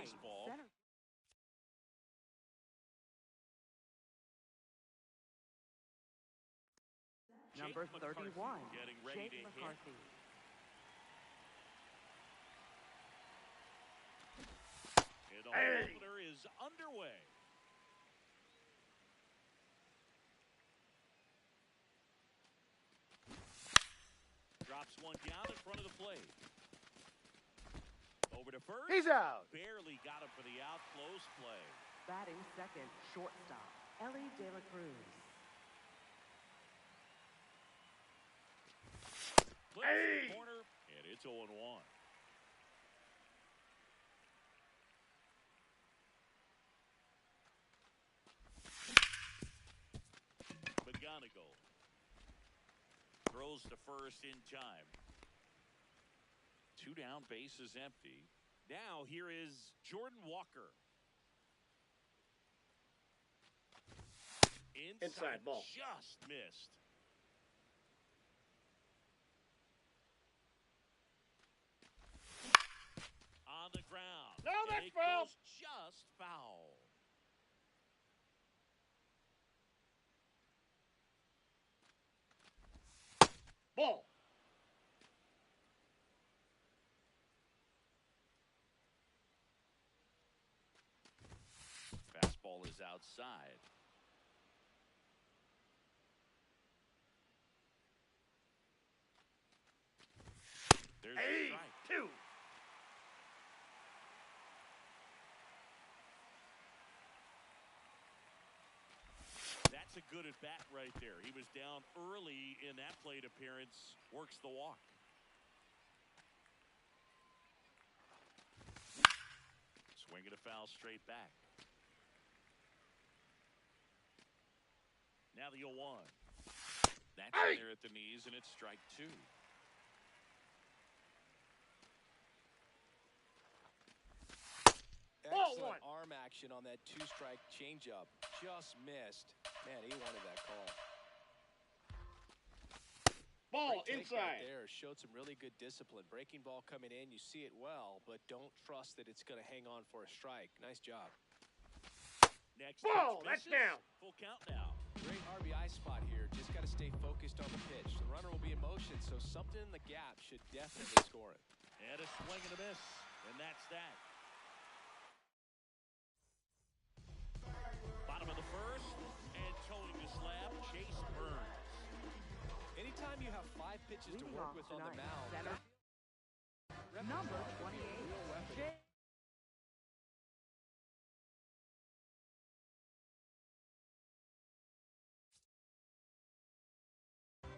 baseball. Center. Number 31, getting ready Jake to McCarthy. And the opener is underway. Drops one down in front of the plate. Over to first. He's out. Barely got him for the out. Close play. Batting second, shortstop, Ellie De La Cruz. Flips the corner, and it's 0-1. McGonigal throws to first in time. 2 down, bases empty. Now here is Jordan Walker. Inside ball. Just missed. On the ground. No, that's it foul. goes just foul. Ball. Fastball is outside. There's a strike. 2. That's a good at bat right there. He was down early in that plate appearance. Works the walk. Swinging a foul straight back. Now the 0-1. That's in there at the knees, and it's strike 2. Excellent arm action on that 2-strike changeup. Just missed. Man, he wanted that call. Ball Great take right inside. there showed some really good discipline. Breaking ball coming in, you see it well, but don't trust that it's going to hang on for a strike. Nice job. Next Ball, pitch that's misses. down. Full count now. Great RBI spot here. Just got to stay focused on the pitch. The runner will be in motion, so something in the gap should definitely score it. And a swing and a miss, and that's that. Bottom of the first, and towing the slab, Chase Burns. Anytime you have 5 pitches to Leading work off with on the tonight, mound, center. Number 28, real weapon. Jake.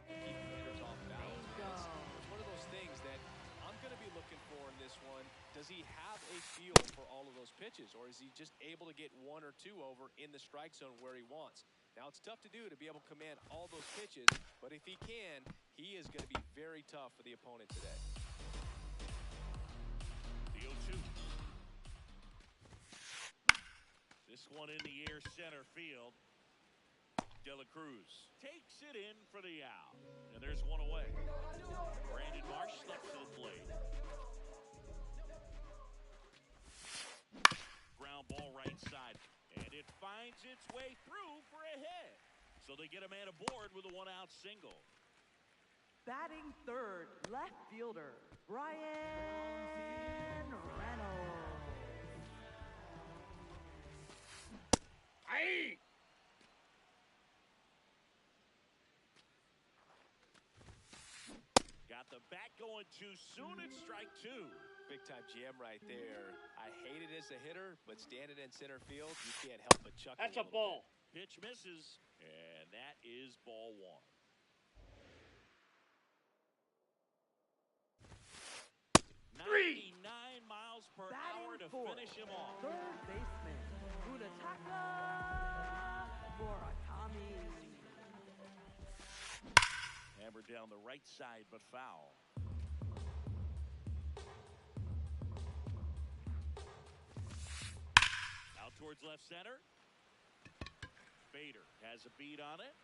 Keep hitters off balance. It's one of those things that I'm going to be looking for in this one. Does he have a feel for all of those pitches, or is he just able to get 1 or 2 over in the strike zone where he wants? Now, it's tough to do to be able to command all those pitches, but if he can, he is going to be very tough for the opponent today. The 0-2. This one in the air center field. De La Cruz takes it in for the out. And there's one away. Brandon Marsh steps to the plate. Ground ball right side. And it finds its way through for a hit. So they get a man aboard with a 1-out single. Batting third, left fielder, Brian Reynolds. Got the bat going too soon. It's strike 2. Big time jam right there. I hate it as a hitter, but standing in center field, you can't help but chuckle. That's a ball. Pitch misses, and that is ball 1. 99 miles per hour to finish him off. Third baseman, Munetaka Murakami. Hammered down the right side, but foul. Out towards left center. Bader has a beat on it.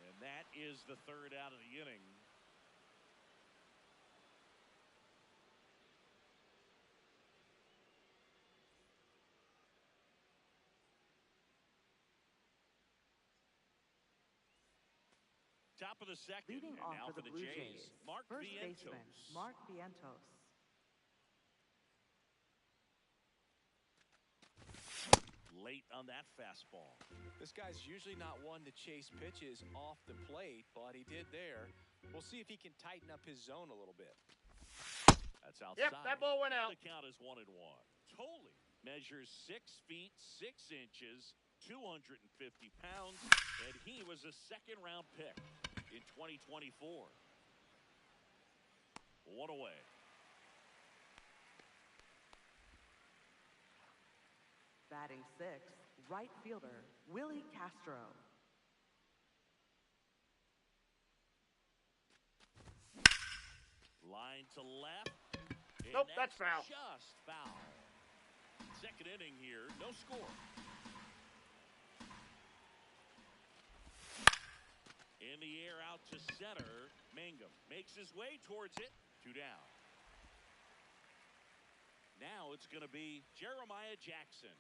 And that is the third out of the inning. Top of the second. Leading And off now for the Blue Jays, Mark first Vientos. baseman Mark Vientos. Late on that fastball. This guy's usually not one to chase pitches off the plate, but he did there. We'll see if he can tighten up his zone a little bit. That's outside. Yep, that ball went out. The count is 1-1. Tolley measures 6 feet 6 inches, 250 pounds, and he was a second-round pick in 2024. 1 away. Batting sixth, right fielder Willie Castro. Line to left. And Nope, that's foul. Just foul. Second inning here, no score. In the air out to center. Mangum makes his way towards it. 2 down. Now it's going to be Jeremiah Jackson.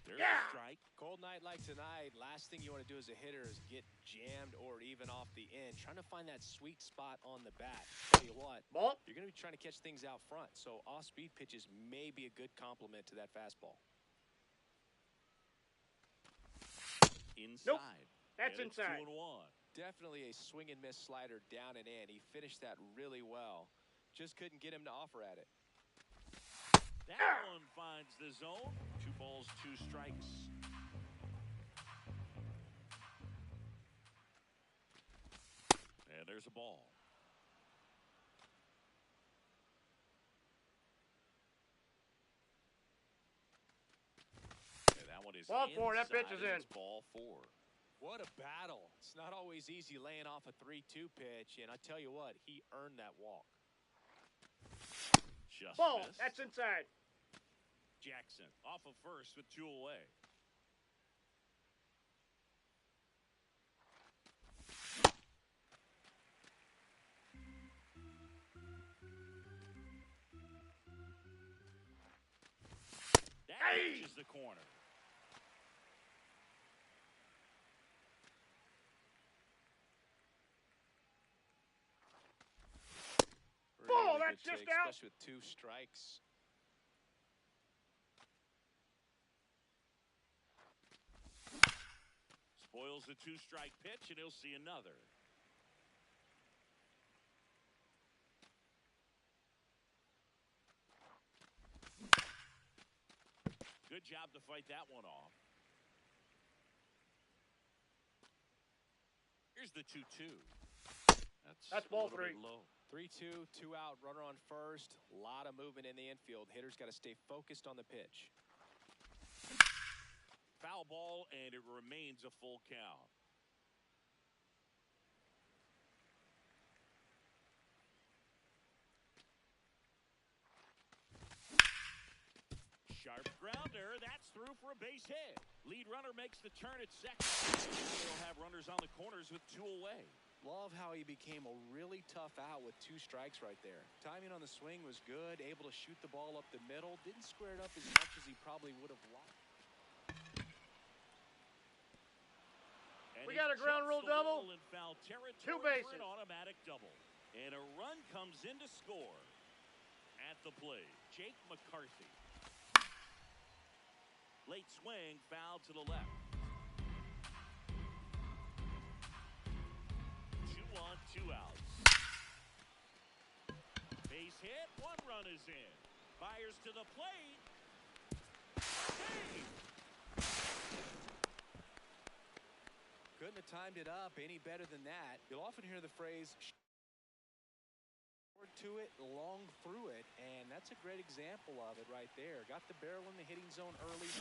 There's a strike. Cold night like tonight, last thing you want to do as a hitter is get jammed or even off the end. Trying to find that sweet spot on the bat. Tell you what, Ball. you're going to be trying to catch things out front, so off-speed pitches may be a good complement to that fastball. Inside. Nope. That's And it's inside. 2-1. Definitely a swing and miss slider down and in. He finished that really well. Just couldn't get him to offer at it. That one finds the zone. 2 balls, 2 strikes. And there's a ball. And that one is Ball 4. That pitch inside, is and in. it's ball 4. What a battle. It's not always easy laying off a 3-2 pitch, and I tell you what, he earned that walk. Just Ball. missed. That's inside. Jackson off of first with 2 away. That reaches the corner. Ball, Really that's good just take, out. especially with 2 strikes. Spoils the 2-strike pitch, and he'll see another. Good job to fight that one off. Here's the 2-2. That's a ball little 3. bit low. 3-2, 2 out, runner on first. A lot of movement in the infield. Hitter's got to stay focused on the pitch. Foul ball, and it remains a full count. Sharp grounder. That's through for a base hit. Lead runner makes the turn at second. Now they'll have runners on the corners with 2 away. Love how he became a really tough out with 2 strikes right there. Timing on the swing was good, able to shoot the ball up the middle. Didn't square it up as much as he probably would have liked. And We he got a ground jumps rule the double. wall in foul territory 2 for bases. an automatic double. And a run comes in to score. At the plate, Jake McCarthy. Late swing, foul to the left. 2 on, 2 outs. Base hit, 1 run is in. Fires to the plate. Save! Couldn't have timed it up any better than that. You'll often hear the phrase, short to it, long through it, and that's a great example of it right there. Got the barrel in the hitting zone early,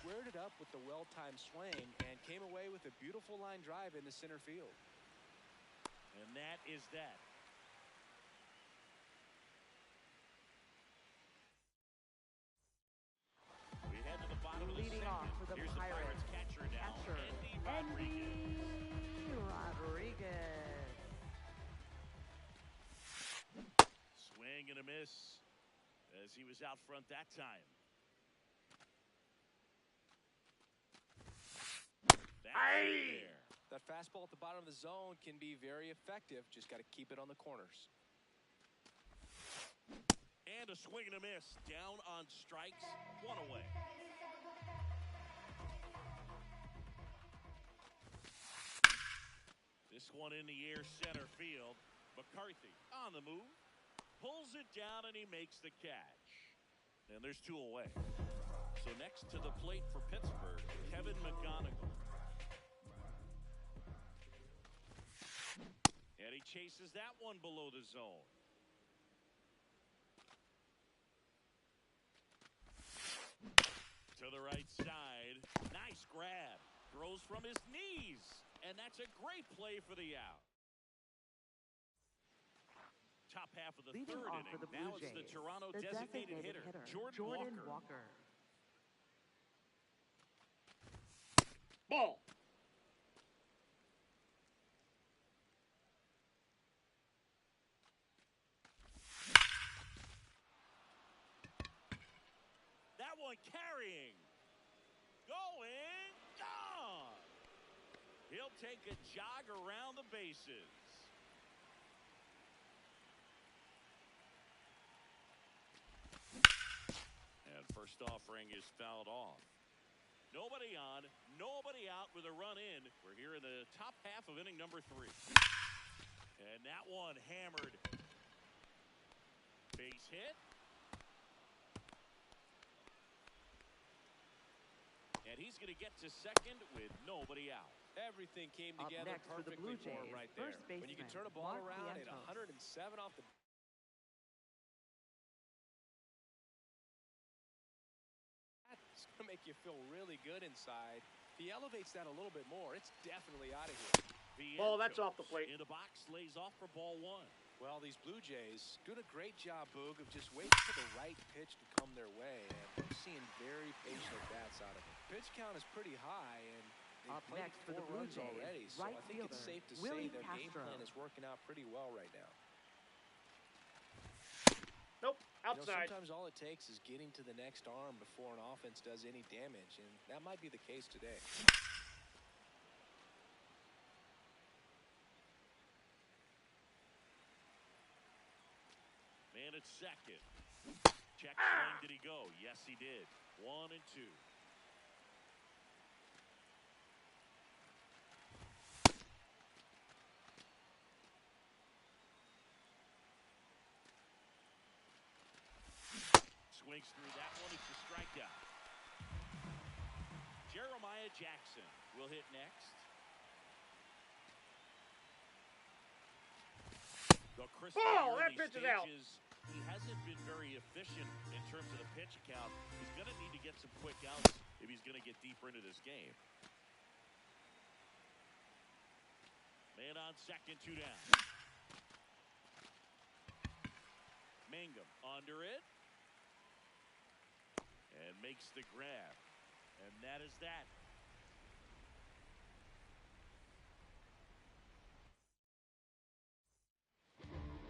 squared it up with the well-timed swing, and came away with a beautiful line drive into center field. And that is that. We head to the bottom of the Leading second. off for the Here's Pirates, the Pirates catcher now, Andy Rodriguez. Swing and a miss as he was out front that time. That's in there. That fastball at the bottom of the zone can be very effective. Just got to keep it on the corners. And a swing and a miss. Down on strikes. One away. This one in the air center field. McCarthy on the move. Pulls it down and he makes the catch. And there's two away. So next to the plate for Pittsburgh, Kevin McGonigal. And he chases that one below the zone. To the right side. Nice grab. Throws from his knees. And that's a great play for the out. Top half of the Leading third off inning. for the Blue Now it's Jays, the Toronto the designated hitter, Jordan Walker. Ball. That one carrying. Going. Gone. He'll take a jog around the bases. And first offering is fouled off. Nobody on, nobody out with a run in. We're here in the top half of inning number 3. And that one hammered. Base hit. And he's going to get to second with nobody out. Everything came together next for the perfectly Blue for him Jays, right there. first When you can turn a ball baseman, around at Mark 107 off the it's going to make you feel really good inside. If he elevates that a little bit more, it's definitely out of here. Ball, that's off the plate. In the box, lays off for ball 1. Well, these Blue Jays doing a great job, Boog, of just waiting for the right pitch to come their way. And I'm seeing very patient at-bats out of them. Pitch count is pretty high, and they've Up played next for the 4 Blue runs Jays, already. So right I think it's fielder, safe to Willie say their game Castro. plan is working out pretty well right now. Nope. You know, Outside. sometimes all it takes is getting to the next arm before an offense does any damage, and that might be the case today. Man at second. Check swing, did he go? Yes, he did. 1 and 2. Swings through that one. It's a strikeout. Jeremiah Jackson will hit next. The crisp Ball, that early pitch is out. stages, he hasn't been very efficient in terms of the pitch count. He's going to need to get some quick outs if he's going to get deeper into this game. Man on second, 2 down. Mangum under it. And makes the grab. And that is that.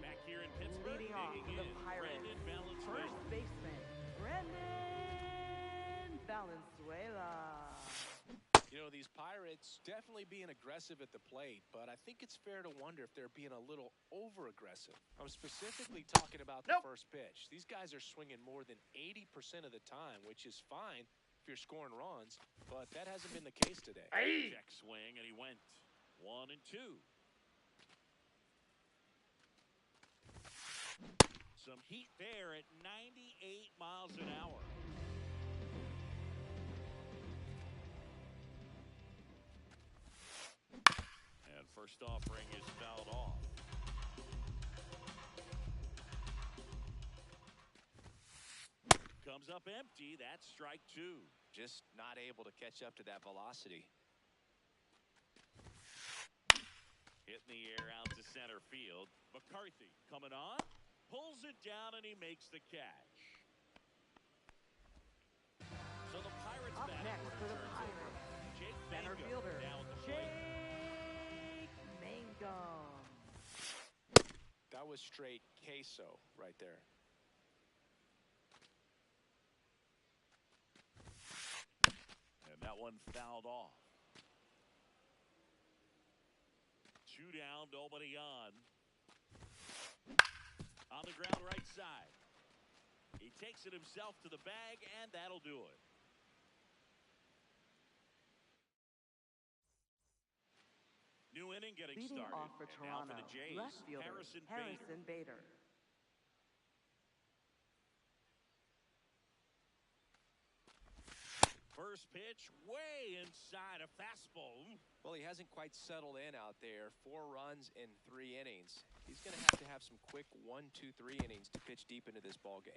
Back here in Pittsburgh, Leading off digging the in, Pirates, Brandon Valenzuela. first baseman, Brandon Valenzuela. You know, these Pirates definitely being aggressive at the plate, but I think it's fair to wonder if they're being a little over-aggressive. I'm specifically talking about the first pitch. These guys are swinging more than 80% of the time, which is fine if you're scoring runs, but that hasn't been the case today. Check swing, and he went 1 and 2. Some heat there at 98 miles an hour. And first offering is fouled off. Comes up empty. That's strike 2. Just not able to catch up to that velocity. Hitting the air out to center field. McCarthy coming on. Pulls it down, and he makes the catch. So the Pirates Up batting next order for the turns over. Pirates, Jake center Mangum fielder, now at the plate. Jake Mangum. That was straight queso right there. And that one fouled off. 2 down, nobody on. On the ground right side. He takes it himself to the bag, and that'll do it. New inning getting Leading started. off for And Toronto, now for the Jays, left fielder Harrison Bader. Bader. First pitch way inside a fastball. Well, he hasn't quite settled in out there. 4 runs in 3 innings. He's going to have some quick 1, 2, 3 innings to pitch deep into this ball game.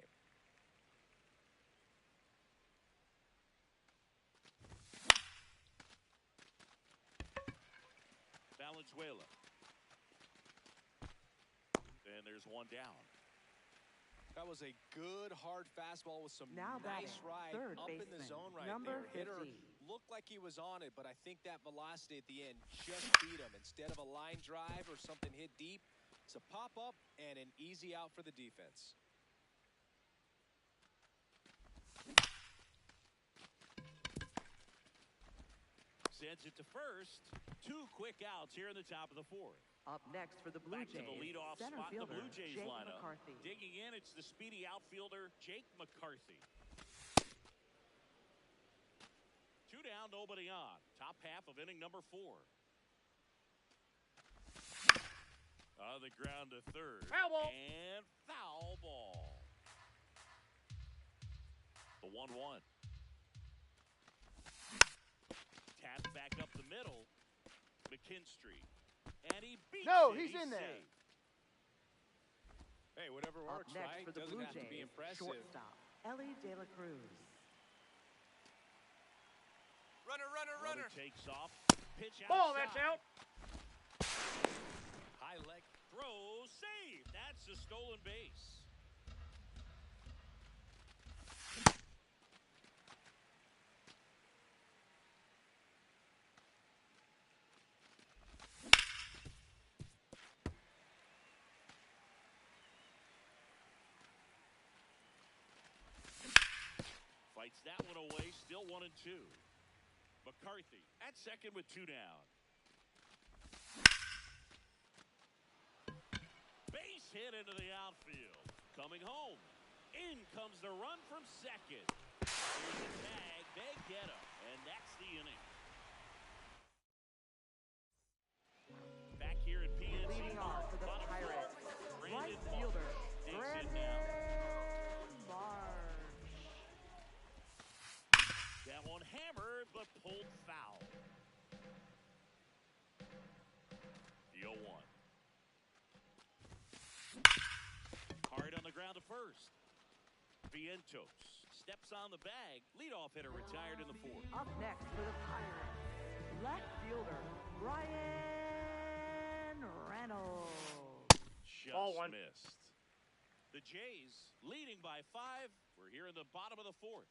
Valenzuela. And there's 1 down. That was a good, hard fastball with some Now nice batting, ride third up in the baseman, zone right number there. Hitter 50. looked like he was on it, but I think that velocity at the end just beat him. Instead of a line drive or something hit deep, it's a pop-up and an easy out for the defense. Sends it to first. 2 quick outs here in the top of the 4th. Up next for the Blue Back Jays, to the leadoff center spot in the fielder Blue Jays Jake lineup. McCarthy. Digging in, it's the speedy outfielder Jake McCarthy. 2 down, nobody on. Top half of inning number 4. On the ground to third. Foul ball. And foul ball. The 1-1. Tapped back up the middle. McKinstry. And he beats No, it. he's in there. Safe. Hey, whatever Up works, next right? for the Doesn't Blue have to be Jays, impressive. shortstop Ellie De La Cruz. Runner. Takes off. Pitch outside. Ball, that's out. High leg throw. Save. That's a stolen base. Fights that one away. Still 1-2. McCarthy at second with 2 down. Base hit into the outfield. Coming home. In comes the run from second. Here's the tag. They get him. And that's the inning. Back here at PNC. Leading off for the Bottom Pirates, fourth, right Brandon fielder Marsh digs in Brandon now. Marsh. That one hammered but pulled foul. The 0-1. Hard on the ground to first. Vientos steps on the bag. Leadoff hitter retired in the 4th. Up next for the Pirates, left fielder Brian Reynolds. Just Ball 1. missed. The Jays leading by 5. We're here in the bottom of the 4th.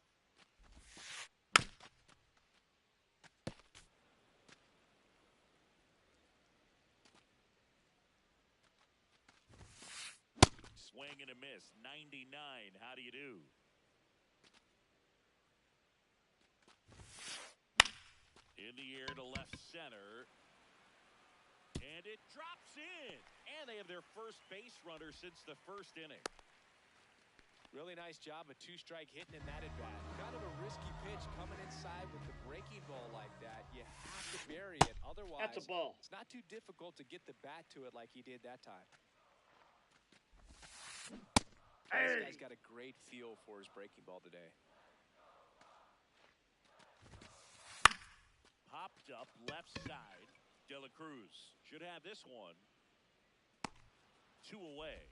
Swing and a miss. 99. How do you do? In the air to left center. And it drops in. And they have their first base runner since the 1st inning. Really nice job, a 2-strike hitting in that at-bat. Kind of a risky pitch coming inside with the breaking ball like that. You have to bury it. Otherwise, That's a ball. it's not too difficult to get the bat to it like he did that time. This guy's got a great feel for his breaking ball today. Popped up left side. De La Cruz should have this one. 2 away.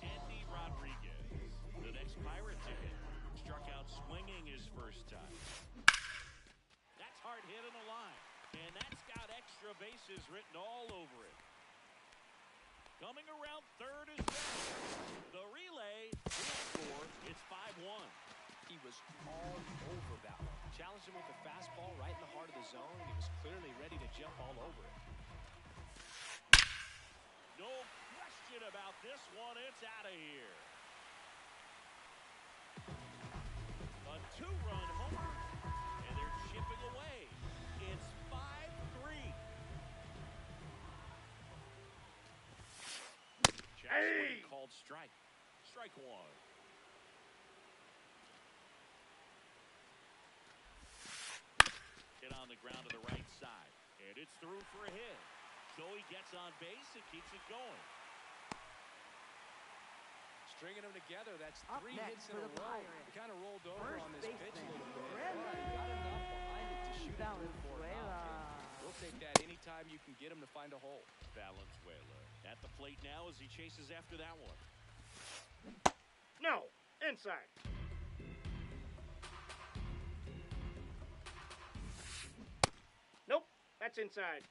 Andy Rodriguez, the next Pirate ticket, struck out swinging his first time. That's hard hit on the line, and that's got extra bases written all over it. Coming around third is Bell. The relay will score. It's 5-1. He was all over that one. Challenged him with a fastball right in the heart of the zone, and he was clearly ready to jump all over it. No question about this one. It's out of here. A 2-run homer, and they're chipping away. It's 5 called strike. Strike one. Hit on the ground to the right side. And it's through for a hit. So he gets on base and keeps it going. Stringing them together, that's Up 3 next hits in for a the row. Pirates. He kind of rolled over First on this pitch a baseman, little bit. Brandon But he got enough behind it to shoot it through for him out. Valenzuela. And we'll take that anytime you can get him to find a hole. Valenzuela at the plate now as he chases after that one. No. Inside. Nope. That's inside.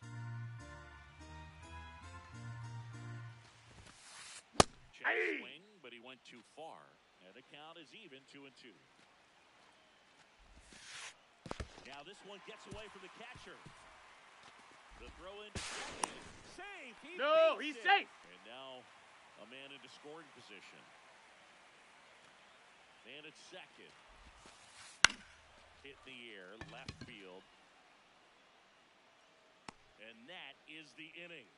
Check swing, but he went too far. And the count is even 2-2. Now this one gets away from the catcher. The throw into second. Safe. No, he's safe. And now a man into scoring position. Man at second. Hit in the air, left field. And that is the inning.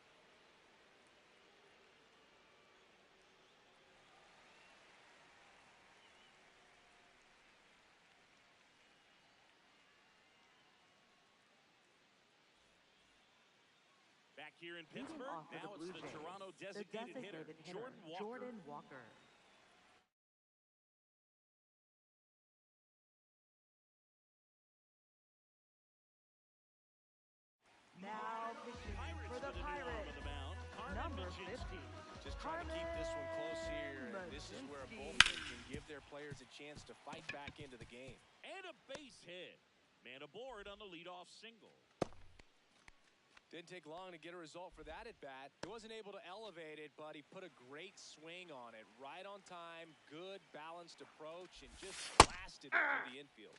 Back here in Pittsburgh, now it's the Toronto designated hitter, Jordan Walker. Now pitching for the Pirates, number 50. Just trying to keep this one close here. And this is where a Mazinski. bullpen can give their players a chance to fight back into the game. And a base hit. Man aboard on the leadoff single. Didn't take long to get a result for that at bat. He wasn't able to elevate it, but he put a great swing on it. Right on time, good balanced approach, and just blasted it through the infield.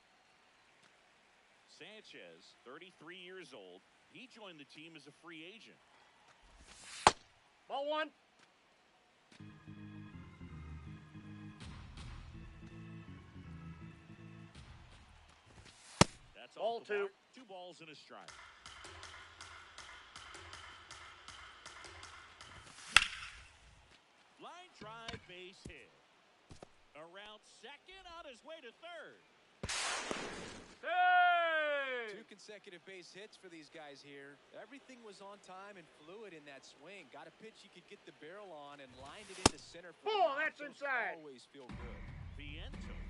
Sanchez, 33 years old. He joined the team as a free agent. Ball one. That's Ball off the two. mark. 2 balls and a strike. Line drive, base hit. Around second, on his way to third. Hey! 2 consecutive base hits for these guys here. Everything was on time and fluid in that swing. Got a pitch he could get the barrel on and lined it into center. Oh, that's inside. Always feel good. Vientos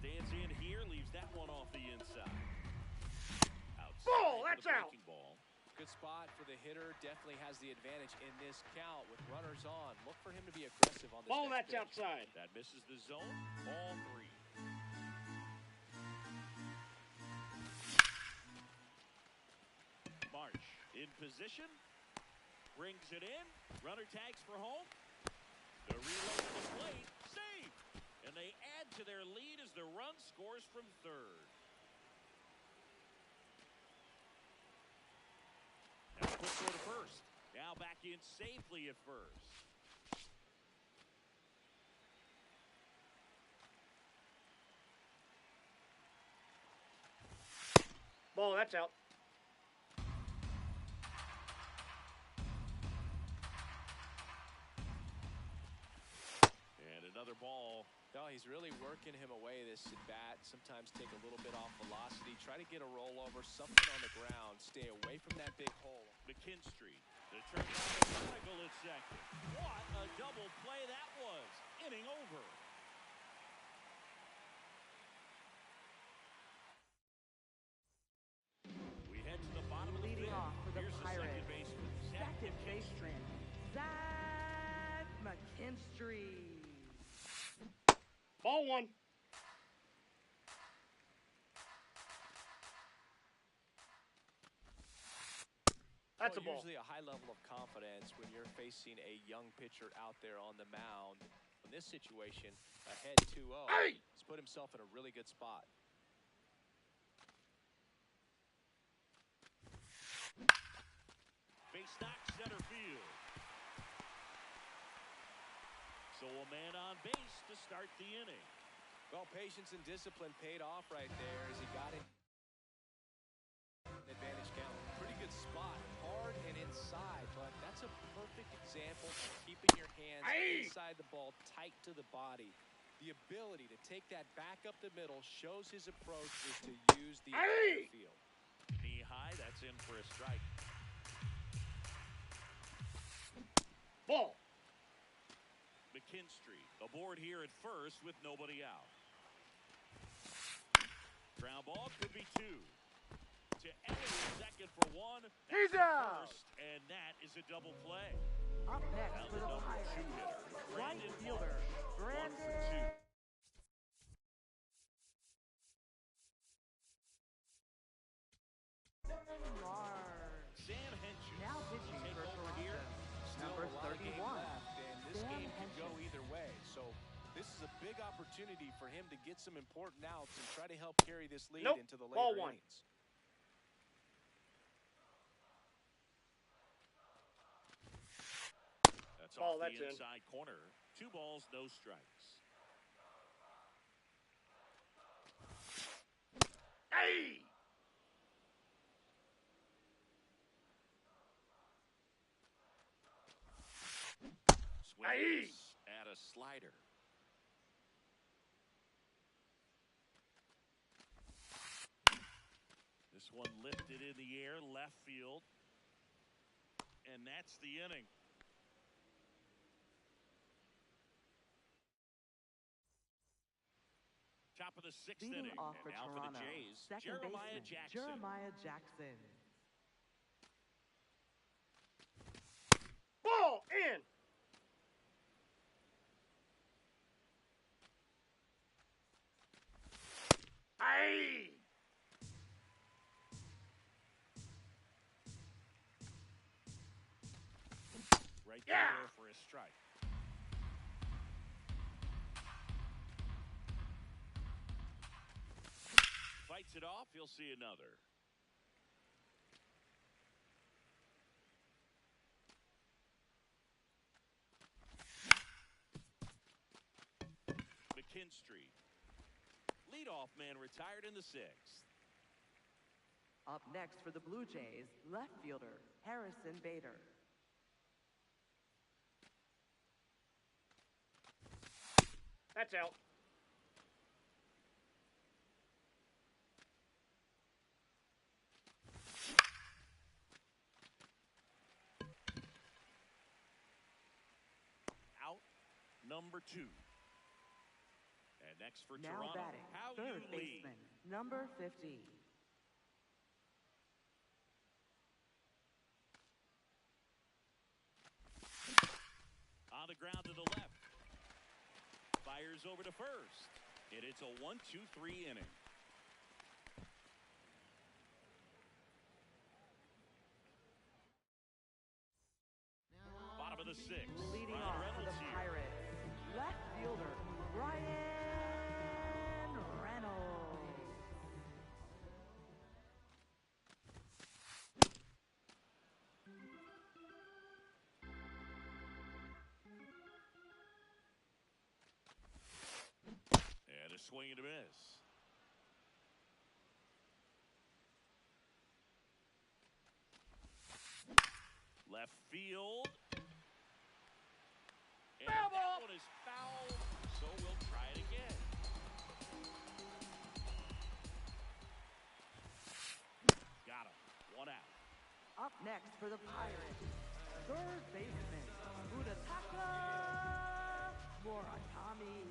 stands in here, leaves that one off the inside. Outside Ball, for that's the out. breaking ball. Good spot for the hitter. Definitely has the advantage in this count with runners on. Look for him to be aggressive on this Ball next that's pitch. outside. That misses the zone. Ball 3. March in position. Brings it in. Runner tags for home. The relay to the plate. Safe. And they add to their lead as the run scores from third. Now quick throw to first. Now back in safely at first. Ball that's out. And another ball. No, he's really working him away this at bat. Sometimes take a little bit off velocity. Try to get a rollover, something on the ground. Stay away from that big hole. McKinstry. The turn on the Chronicle at second. What a double play that was. Inning over. We head to the bottom of the Leading fifth. off for the Here's Pirates, the second baseman. second baseman, Zach McKinstry. Ball one. That's a ball. Usually a high level of confidence when you're facing a young pitcher out there on the mound. In this situation, ahead 2-0, Hey! he's put himself in a really good spot. Base knock center field. So a man on base to start the inning. Well, patience and discipline paid off right there as he got it. Advantage count. Pretty good spot. Hard and inside, but that's a perfect example of keeping your hands inside the ball, tight to the body. The ability to take that back up the middle shows his approach is to use the entire field. Knee high, that's in for a strike. Ball. McKinstry aboard here at first with nobody out. Ground ball could be two. To Elliott, second for one. He's out. First, and that is a double play. Up next Now for the the number Pirates, 2 hitter, right Brandon fielder, Marsh, 1 for 2. Brandon. Sam Henshaw Now will pitching take for over here. Toronto, number Still a lot of game 31. left, and this Sam game can go Henshaw. either way. So this is a big opportunity for him to get some important outs and try to help carry this lead into the later Ball one. innings. That's Ball, off that's the in. inside corner. 2 balls, no strikes. Hey! Swings at a slider. This one lifted in the air, left field. And that's the inning. Top of the 6th Leading inning. off And for now Toronto, for the Jays, second Jeremiah baseman, Jackson. Jeremiah Jackson. Ball in. Hey! Right Yeah. there for a strike. Fights it off. He'll see another. McKinstry. Leadoff man retired in the 6th. Up next for the Blue Jays, left fielder, Harrison Bader. That's out. Out number 2. And next for Now Toronto, batting, how third you lead. baseman, number 50. On the ground to the left. Fires over to first. And it's a 1-2-3 inning. Bottom of the 6th. Leading Ryan off for Reynolds the here. Pirates, left fielder, Ryan Reynolds. And a swing and a miss. Left field. And Foul that ball. one is foul, so we'll try it again. Got him. 1 out. Up next for the Pirates, third baseman, Udataka Murakami.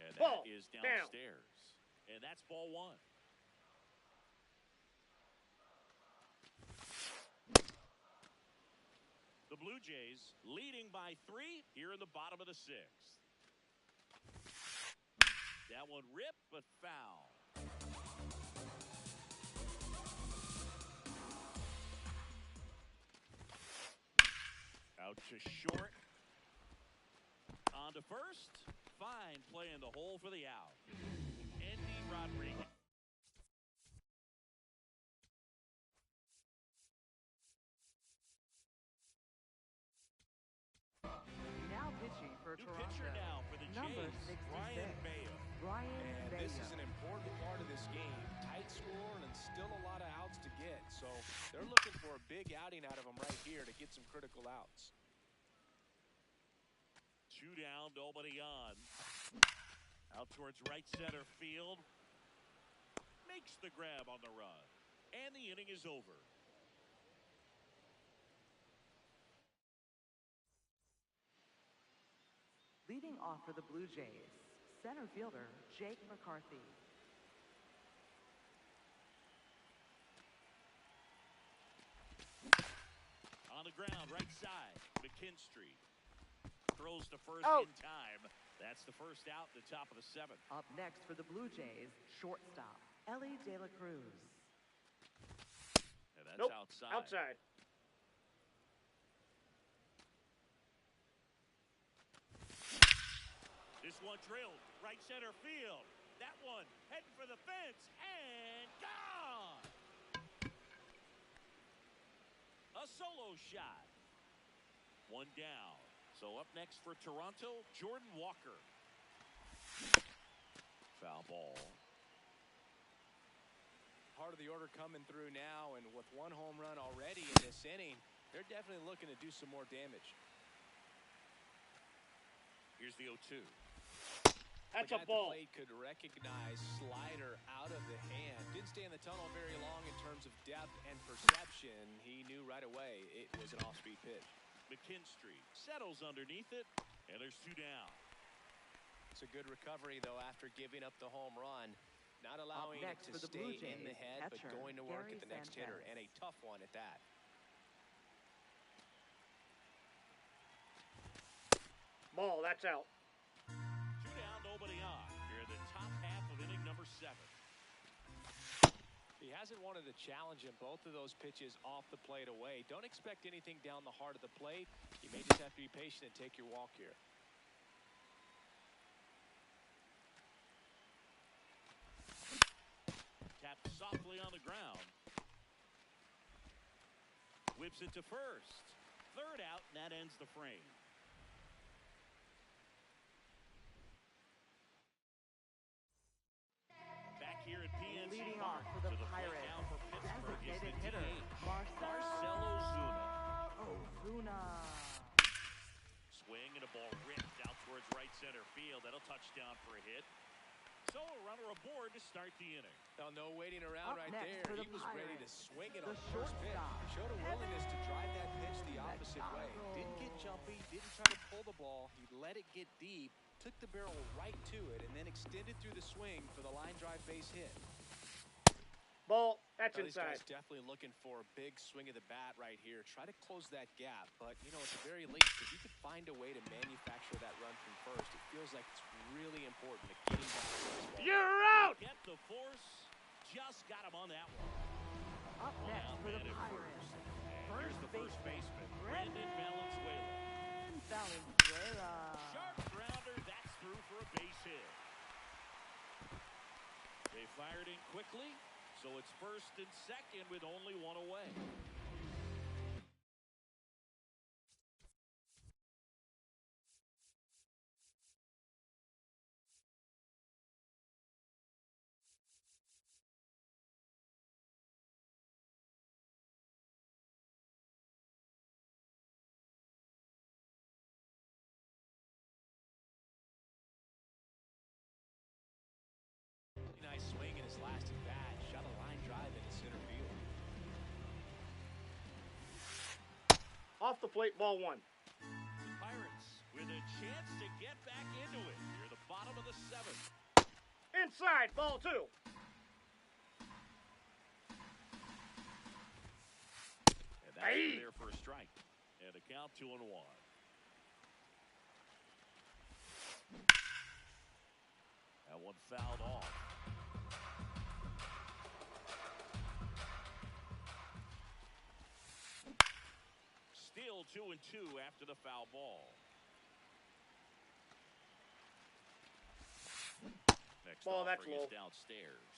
And that Ball is down. downstairs. And that's ball 1. The Blue Jays leading by 3 here in the bottom of the 6th. That one ripped, but foul. Out to short. On to first. Fine play in the hole for the out. Andy Rodriguez. Now pitching for New Toronto, pitcher now for the number Jays, 66, Ryan Bayo. Ryan And Bayo. this is an important part of this game. Tight score and still a lot of outs to get. So they're looking for a big outing out of him right here to get some critical outs. 2 down, nobody on. Out towards right center field. Makes the grab on the run. And the inning is over. Leading off for the Blue Jays, center fielder Jake McCarthy. On the ground, right side, McKinstry. Throws to first Out. in time. That's the first out at the top of the 7th. Up next for the Blue Jays, shortstop Ellie De La Cruz. And that's Nope. outside. Outside. This one drilled right center field. That one heading for the fence and gone. A solo shot. 1 down. So up next for Toronto, Jordan Walker. Foul ball. Part of the order coming through now, and with 1 home run already in this inning, they're definitely looking to do some more damage. Here's the 0-2. That's the a guy at ball. the plate could recognize slider out of the hand. Didn't stay in the tunnel very long in terms of depth and perception. He knew right away it was an off-speed pitch. McKinstry settles underneath it, and there's 2 down. It's a good recovery, though, after giving up the home run. Not allowing it next to for the stay Blue in the Jays, head, but catcher, going to work Gary at the next hitter, Sanchez. and a tough one at that. Ball, that's out. 2 down, nobody on. Here in the top half of inning number 7. He hasn't wanted a challenge in both of those pitches off the plate away. Don't expect anything down the heart of the plate. You may just have to be patient and take your walk here. Tapped softly on the ground. Whips it to first. 3rd out, and that ends the frame. Back here at PNC Leading Park, off for the to the plate Pirates, now for Pittsburgh is the designated hitter DH, Marcelo Zuna. Ozuna. Swing and a ball ripped out towards right center field. That'll touch down for a hit. So a runner aboard to start the inning. Now, no waiting around Up right next there. for the He was ready to Pirates, swing it the on the first pitch. shortstop, Showed a willingness to drive that pitch the opposite way. Didn't get jumpy, didn't try to pull the ball. He let it get deep, took the barrel right to it, and then extended through the swing for the line drive base hit. Ball, that's Now, these inside. guys definitely looking for a big swing of the bat right here. Try to close that gap, but, you know, it's very late. If you could find a way to manufacture that run from first, it feels like it's really important to getting back to this ball. You're out! Get the force. Just got him on that one. Up next Out for the man at Pirates, And here's the first baseman, Brandon Valenzuela. Valenzuela. Sharp grounder. That's through for a base hit. They fired in quickly, so it's first and second with only 1 away. Nice swing in his last at bat. Shot a line drive into center field. Off the plate, ball 1. The Pirates with a chance to get back into it near the bottom of the 7th. Inside, ball 2. And that's there for a strike. And a count 2-1. That one fouled off. Still 2-2 after the foul ball. Next Ball, that's offering is low. downstairs.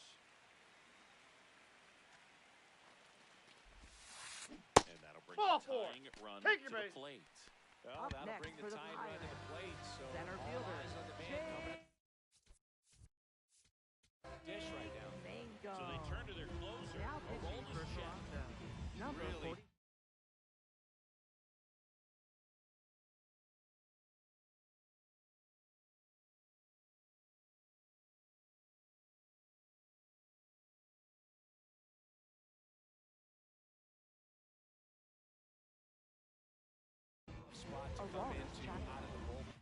And that'll bring Ball the 4. tying run Take to your the base. plate. Well, Up that'll next bring for the the tying run to the plate. So Center all fielder eyes on the man coming Jake up. Dish right now. Mango. So they turn to come into out of the bullpen.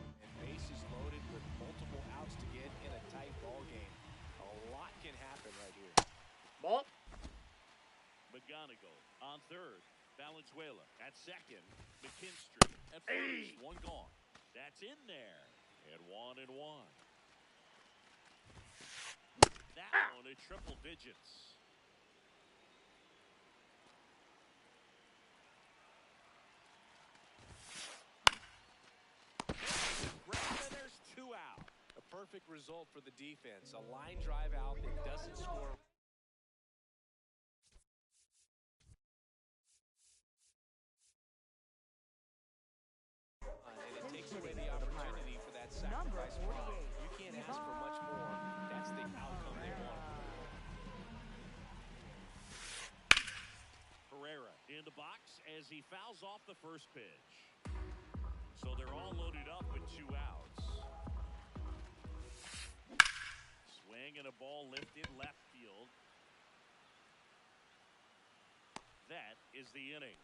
And bases loaded with multiple outs to get in a tight ball game. A lot can happen right here. Ball. McGonigal on third. Valenzuela at second. McKinstry at first. One gone. That's in there. And 1-1. That one at triple digits. And there's 2 out. A perfect result for the defense. A line drive out that doesn't score. And it takes away the opportunity for that sacrifice fly. You can't ask for much more. That's the outcome they want. Herrera in the box as he fouls off the first pitch. So they're all loaded up with 2 outs. Swing and a ball lifted left field. That is the inning.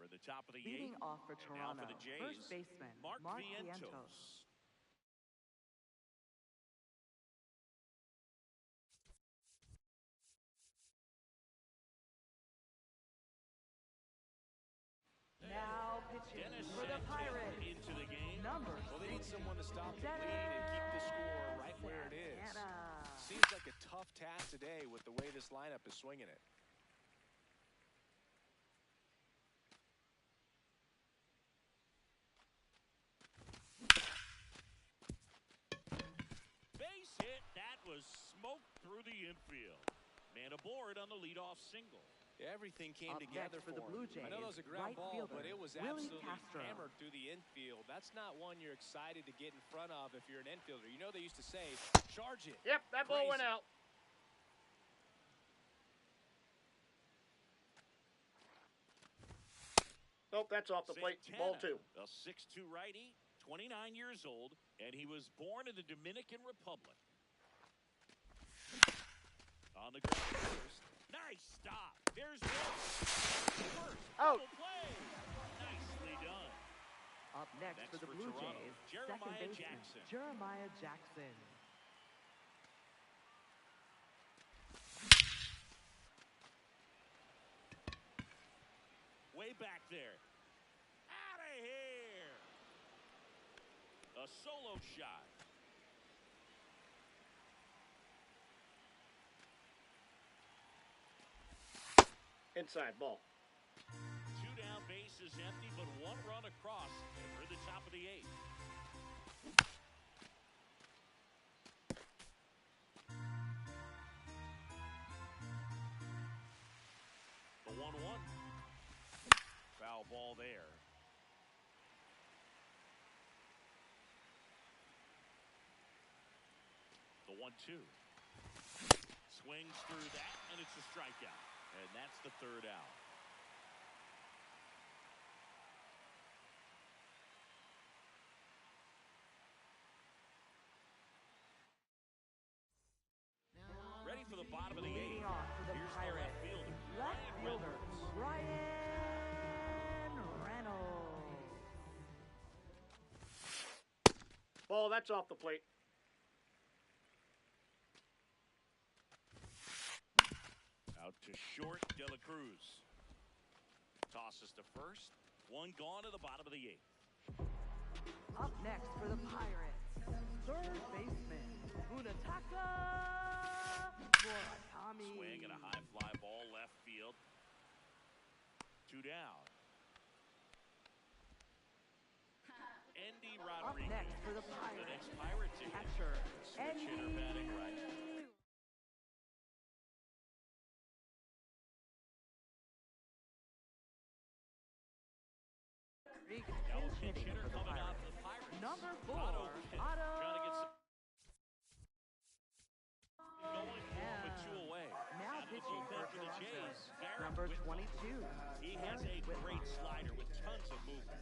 We're at the top of the 8th. Leading off for Now Toronto, for the Jays, first baseman Mark Mark Vientos. Vientos. Now pitching Dennis for the Sanchez Pirates, into the game. number Well, they need 6, someone to stop the Dennis bleed and keep the score right where it is. Santana. Seems like a tough task today with the way this lineup is swinging it. Base hit. That was smoked through the infield. Man aboard on the leadoff single. Everything came Up together next for the him. Blue I know that was a ground right ball, fielder, but it was Willie absolutely Castro. hammered through the infield. That's not one you're excited to get in front of if you're an infielder. You know they used to say, charge it. Yep, that ball went Crazy. out. Nope, that's off the plate. Ball 2. A 6'2 righty, 29 years old, and he was born in the Dominican Republic. On the ground first. Nice stop. There's one. First, Out. double play. Nicely done. Up next for the Blue Toronto, Jays, Jeremiah second baseman Jackson. Jeremiah Jackson. Way back there. Out of here. A solo shot. Inside ball. 2 down, bases empty, but 1 run across. And we're at the top of the 8th. The 1-1. Foul ball there. The 1-2. Swings through that, and it's a strikeout. And that's the 3rd out. Ready for the bottom of the 8th. Leading off for the Here's Pirates, the left fielder. left Ryan fielder Reynolds. Ryan Reynolds. Ball, that's off the plate. Out to short, De La Cruz. Tosses to first. 1 gone to the bottom of the 8th. Up next for the Pirates, third baseman Munetaka Murakami. Swing and a high fly ball left field. 2 down. Andy Up Rodriguez. next for the The Pirates, next Pirate ticket. catcher Switch hitter batting right. Big Now a pinch pinch hitting hitter for the coming out Pirates. for the Pirates. Number 4, Otto. Trying to get Otto. some going for him with 2 away. Now Out of the pitching for bullpen for the Jays. Garrett number Whitlock. 22. He has a great slider with tons of movement.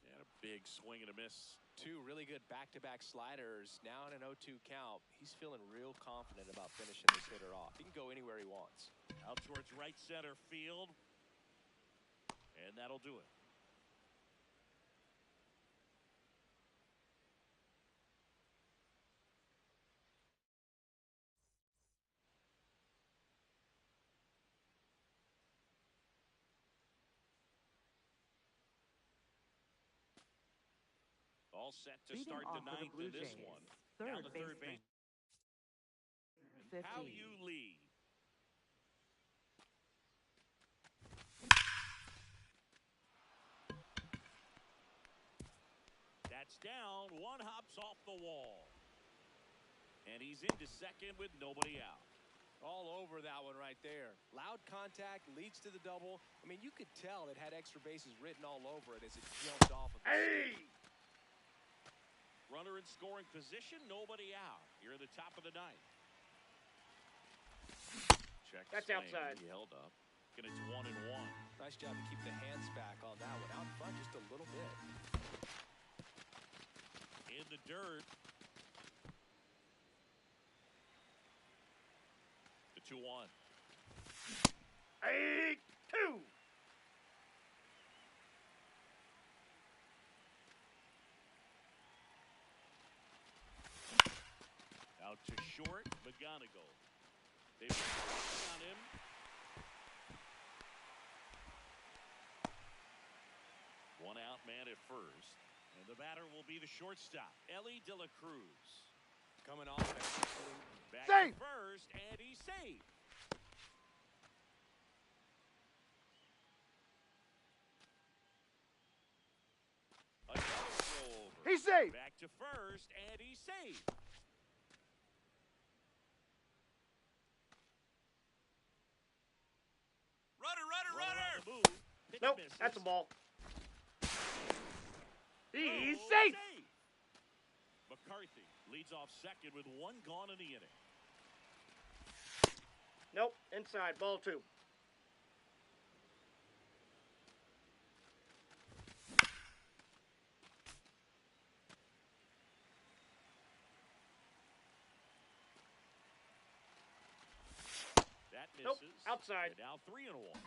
And a big swing and a miss. 2 really good back-to-back sliders. Now in an 0-2 count. He's feeling real confident about finishing this hitter off. He can go anywhere he wants. Out towards right center field. And that'll do it. All set to Leading start off the for the 9th Blue in this Jays, one. third Now the third baseman. base. How 50. you lead. That's down. 1 hops off the wall. And he's into second with nobody out. All over that one right there. Loud contact leads to the double. I mean, you could tell it had extra bases written all over it as it jumped off of Hey! Runner in scoring position, nobody out. Here at the top of the 9th. Check That's swing. outside. He held up. And it's 1-1. Nice job to keep the hands back on that one. Out in front just a little bit. In the dirt. The 2-1. 8-2. Out to short, McGonigal. They've been working on him. One out man at first. And the batter will be the shortstop, Ellie De La Cruz. Coming off that Back Safe. to first, and he's safe. Another throw over. He's safe. Back to first, and he's safe. Runner on the move. Pitch Nope, misses. that's a ball. He's Oh, safe. McCarthy leads off second with 1 gone in the inning. Nope, inside, ball 2. That Nope, misses. outside. And now 3-1.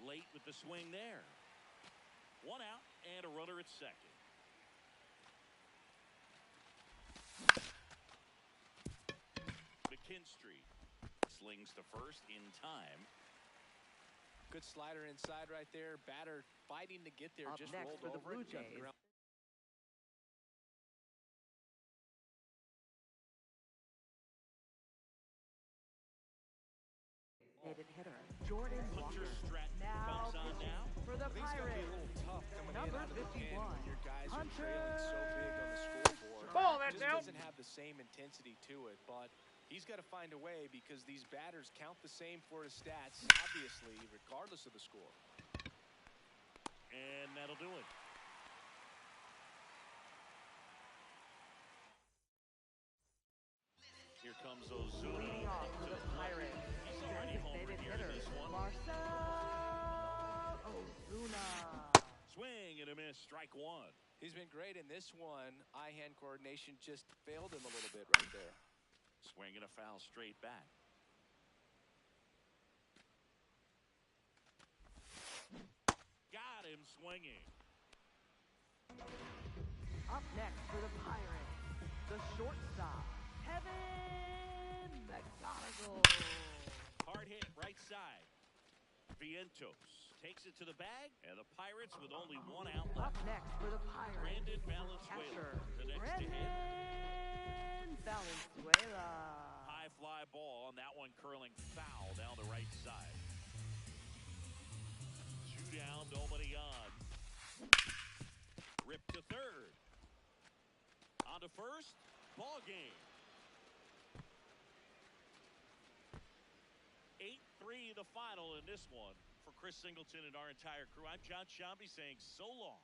Late with the swing there. 1 out and a runner at second. McKinstry slings to first in time. Good slider inside right there. Batter fighting to get there. Up Just next rolled for the over Blue it. Got the Jays. ground. Designated hitter, Jordan Hunter Walker. Stratton Now comes on pitching now. for the I think it's going to be a Pirates. little tough coming Number in out of the pen 51, when your guys are Hunter trailing so big on the scoreboard. Ball, that's Just out. doesn't have the same intensity to it, but he's got to find a way because these batters count the same for his stats, obviously, regardless of the score. And that'll do it. Here comes Ozuna. leading off for the Pirates. He's already homered Designated here hitter, in this one. Marcell Ozuna. Swing and a miss, strike 1. He's been great in this one. Eye-hand coordination just failed him a little bit right there. Swing and a foul straight back. Got him swinging. Up next for the Pirates, the shortstop, Kevin McGonigal. Hard hit right side. Vientos takes it to the bag, and the Pirates with only 1 out Up left. next for the Pirates, Brandon Valenzuela, catcher, the next to hit. Brandon Valenzuela. High fly ball, and that one curling foul down the right side. first. Ball game. 8-3 the final in this one. For Chris Singleton and our entire crew, I'm John Shambi saying so long.